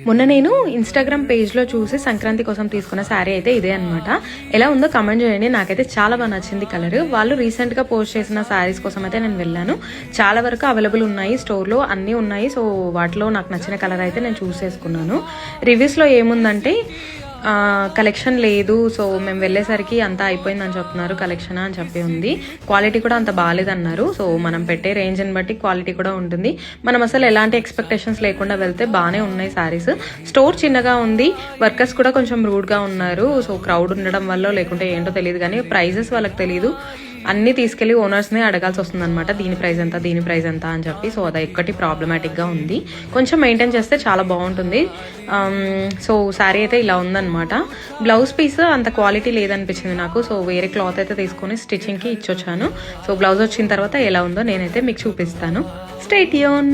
మొన్న నేను ఇన్స్టాగ్రామ్ పేజ్లో చూసి సంక్రాంతి కోసం తీసుకున్న శారీ అయితే ఇదే అనమాట. ఎలా ఉందో కమెంట్ చేయండి. నాకైతే చాలా బాగా నచ్చింది కలర్. వాళ్ళు రీసెంట్గా పోస్ట్ చేసిన శారీస్ కోసం అయితే నేను వెళ్ళాను. చాలా వరకు అవైలబుల్ ఉన్నాయి స్టోర్లో, అన్నీ ఉన్నాయి. సో వాటిలో నాకు నచ్చిన కలర్ అయితే నేను చూస్ చేసుకున్నాను. రివ్యూస్లో ఏముందంటే కలెక్షన్ లేదు, సో మేము వెళ్ళేసరికి అంతా అయిపోయిందని చెప్తున్నారు, కలెక్షన్ అని చెప్పి ఉంది. క్వాలిటీ కూడా అంత బాగాలేదన్నారు. సో మనం పెట్టే రేంజ్ని బట్టి క్వాలిటీ కూడా ఉంటుంది. మనం అసలు ఎలాంటి ఎక్స్పెక్టేషన్స్ లేకుండా వెళ్తే బాగానే ఉన్నాయి శారీస్. స్టోర్ చిన్నగా ఉంది, వర్కర్స్ కూడా కొంచెం రూడ్గా ఉన్నారు. సో క్రౌడ్ ఉండడం వల్ల లేకుంటే ఏంటో తెలియదు, కానీ ప్రైజెస్ వాళ్ళకి తెలియదు. అన్నీ తీసుకెళ్లి ఓనర్స్ని అడగాల్సి వస్తుంది అనమాట, దీని ప్రైస్ ఎంత దీని ప్రైస్ ఎంత అని చెప్పి. సో అది ఒక్కటి ప్రాబ్లమాటిక్గా ఉంది. కొంచెం మెయింటైన్ చేస్తే చాలా బాగుంటుంది. సో శారీ అయితే ఇలా ఉందన్నమాట. బ్లౌజ్ పీస్ అంత క్వాలిటీ లేదనిపించింది నాకు. సో వేరే క్లాత్ అయితే తీసుకొని స్టిచ్చింగ్కి ఇచ్చొచ్చాను. సో బ్లౌజ్ వచ్చిన తర్వాత ఎలా ఉందో నేనైతే మీకు చూపిస్తాను. Stay tune.